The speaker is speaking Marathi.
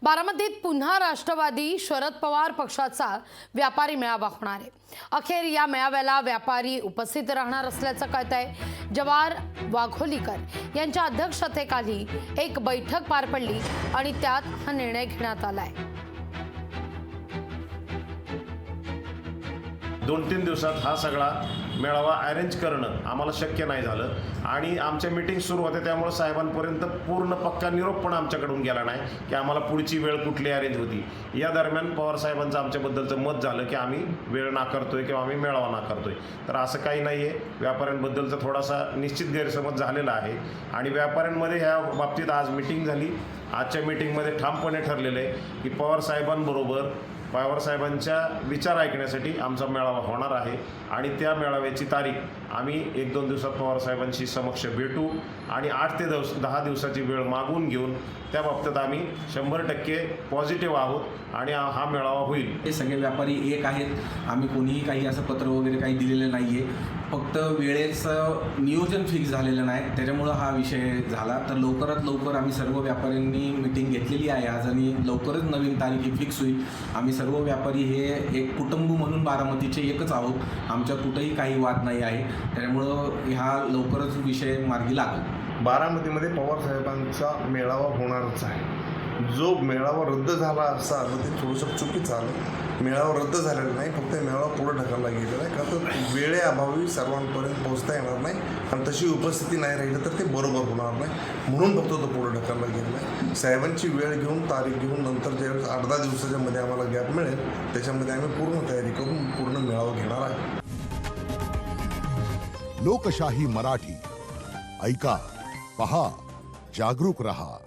बारामतीत पुन्हा राष्ट्रवादी शरद पवार पक्षाचा व्यापारी मेळावा होणार आहे। अखेर या मेळाव्याला व्यापारी उपस्थित राहणार असल्याचं कळतंय। जवाहर वाघोलीकर यांच्या अध्यक्षतेखाली एक बैठक पार पडली आणि त्यात हा निर्णय घेण्यात आलाय। 2-3 दिवसात हा सगळा मेळावा अरेंज करणं आम्हाला शक्य नाही झालं आणि आमच्या मीटिंग सुरू होते, त्यामुळे साहेबांपर्यंत पूर्ण पक्का निरोप पण आमच्याकडून गेला नाही की आम्हाला पुढची वेळ कुठली अरेंज होती। या दरम्यान पवार साहेबांचं आमच्याबद्दलचं मत झालं की आम्ही वेळ नाकारतोय किंवा आम्ही मेळावा नाकारतोय। तर असं काही नाही आहे। व्यापाऱ्यांबद्दलचा थोडासा निश्चित गैरसमज झालेला आहे आणि व्यापाऱ्यांमध्ये ह्या बाबतीत आज मीटिंग झाली। आजच्या मीटिंगमध्ये ठामपणे ठरलेलं आहे की पवार साहेबांच्या विचार ऐकण्यासाठी आमचा मेळावा होणार आहे आणि त्या मेळाव्याची तारीख आम्ही 1-2 दिवसात पवार साहेबांशी समक्ष भेटू आणि 8 ते 10 दिवसाची वेळ मागून घेऊन त्या बाबतीत आम्ही 100% पॉझिटिव्ह आहोत आणि हा मेळावा होईल। हे सगळे व्यापारी एक आहेत। आम्ही कोणीही काही असं पत्र वगैरे काही दिलेलं नाही आहे, फक्त वेळेचं नियोजन फिक्स झालेलं नाही, त्याच्यामुळं हा विषय झाला। तर लवकरात लवकर आम्ही सर्व व्यापाऱ्यांनी मीटिंग घेतलेली आहे आज आणि लवकरच नवीन तारीख ही फिक्स होईल। आम्ही सर्व व्यापारी हे एक कुटुंब म्हणून बारामतीचे एकच आहोत, आमच्या कुठेही काही वाद नाही आहे, त्यामुळं हा लवकरच विषय मार्गी लागेल। बारामतीमध्ये पवार साहेबांचा मेळावा होणारच आहे। जो मेळावा रद्द झाला असता तर ते थोडंसं चुकीचं आलं। मेळावा रद्द झालेला नाही, फक्त मेळावा पुढे ढकलला गेलेला आहे, का तर वेळेअभावी सर्वांपर्यंत पोहोचता येणार नाही आणि तशी उपस्थिती नाही राहिली तर ते बरोबर होणार नाही, म्हणून फक्त तो पुढे ढकलला गेलेला आहे। साहेबांची वेळ घेऊन तारीख घेऊन नंतर ज्यावेळेस 8-10 दिवसाच्या मध्ये आम्हाला गॅप मिळेल त्याच्यामध्ये आम्ही पूर्ण तयारी करून पूर्ण मेळावा घेणार आहे। लोकशाही मराठी ऐका, पहा, जागरूक रहा।